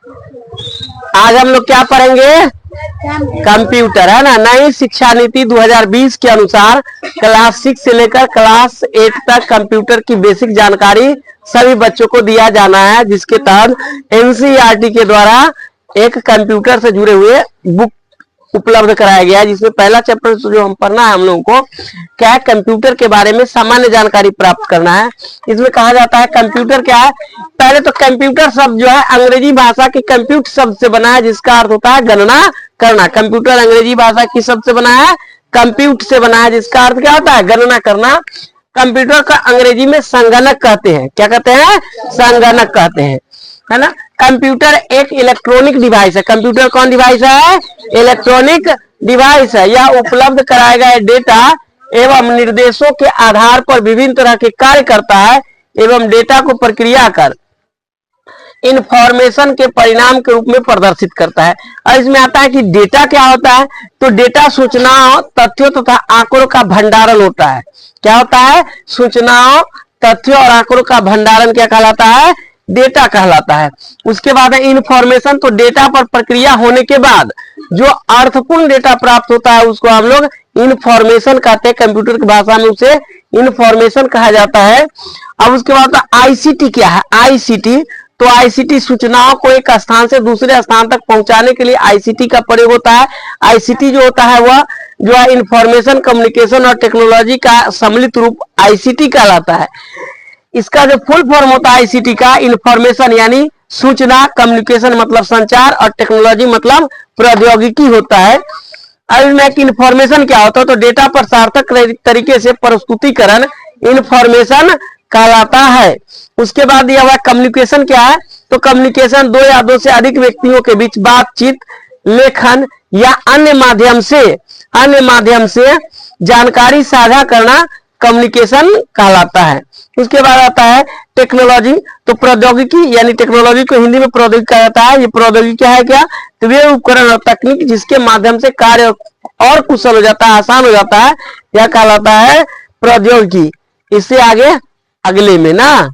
आज हम लोग क्या पढ़ेंगे? कंप्यूटर, है ना। नई शिक्षा नीति 2020 के अनुसार क्लास 6 से लेकर क्लास 8 तक कंप्यूटर की बेसिक जानकारी सभी बच्चों को दिया जाना है, जिसके तहत एनसीईआरटी के द्वारा एक कंप्यूटर से जुड़े हुए बुक उपलब्ध कराया गया है, जिसमें पहला चैप्टर जो हम पढ़ना है हम लोगों को क्या है, कंप्यूटर के बारे में सामान्य जानकारी प्राप्त करना है। इसमें कहा जाता है कंप्यूटर क्या है। पहले तो कंप्यूटर शब्द जो है अंग्रेजी भाषा के कंप्यूट शब्द से बना है, जिसका अर्थ होता है गणना करना। कंप्यूटर अंग्रेजी भाषा की शब्द से बना है, कंप्यूट से बना है, जिसका अर्थ क्या होता है, गणना करना। कंप्यूटर का अंग्रेजी में संगणक कहते हैं। क्या कहते हैं? संगणक कहते हैं, है ना। कंप्यूटर एक इलेक्ट्रॉनिक डिवाइस है। कंप्यूटर कौन डिवाइस है? इलेक्ट्रॉनिक डिवाइस है। यह उपलब्ध कराए गए डेटा एवं निर्देशों के आधार पर विभिन्न तरह के कार्य करता है एवं डेटा को प्रक्रिया कर इंफॉर्मेशन के परिणाम के रूप में प्रदर्शित करता है। और इसमें आता है कि डेटा क्या होता है, तो डेटा सूचनाओं, तथ्यों तथा आंकड़ों का भंडारण होता है। क्या होता है? सूचनाओं, तथ्यों और आंकड़ों का भंडारण क्या कहलाता है? डेटा कहलाता है। उसके बाद है इंफॉर्मेशन, तो डेटा पर प्रक्रिया होने के बाद जो अर्थपूर्ण डेटा प्राप्त होता है उसको हम लोग इंफॉर्मेशन कहते हैं। कंप्यूटर की भाषा में उसे इंफॉर्मेशन कहा जाता है। अब उसके बाद आईसीटी क्या है? आईसीटी, तो आईसीटी सूचनाओं को एक स्थान से दूसरे स्थान तक पहुंचाने के लिए आईसीटी का प्रयोग होता है। आईसीटी जो होता है वह जो है इंफॉर्मेशन कम्युनिकेशन और टेक्नोलॉजी का सम्मिलित रूप आईसीटी कहलाता है। इसका जो फुल फॉर्म होता है आईसीटी का, इंफॉर्मेशन यानी सूचना, कम्युनिकेशन मतलब संचार और टेक्नोलॉजी मतलब प्रौद्योगिकी होता है। अब इसमें इंफॉर्मेशन क्या होता है, तो डेटा पर सार्थक तरीके से प्रस्तुतिकरण इंफॉर्मेशन कहलाता है। उसके बाद यह हुआ कम्युनिकेशन क्या है, तो कम्युनिकेशन दो या दो से अधिक व्यक्तियों के बीच बातचीत, लेखन या अन्य माध्यम से जानकारी साझा करना कम्युनिकेशन कहलाता है। उसके बाद आता है टेक्नोलॉजी, तो प्रौद्योगिकी यानी टेक्नोलॉजी को हिंदी में प्रौद्योगिकी कहा जाता है। ये प्रौद्योगिकी है क्या, तो वे उपकरण और तकनीक जिसके माध्यम से कार्य और कुशल हो जाता है, आसान हो जाता है, यह कहलाता है प्रौद्योगिकी। इससे आगे अगले में ना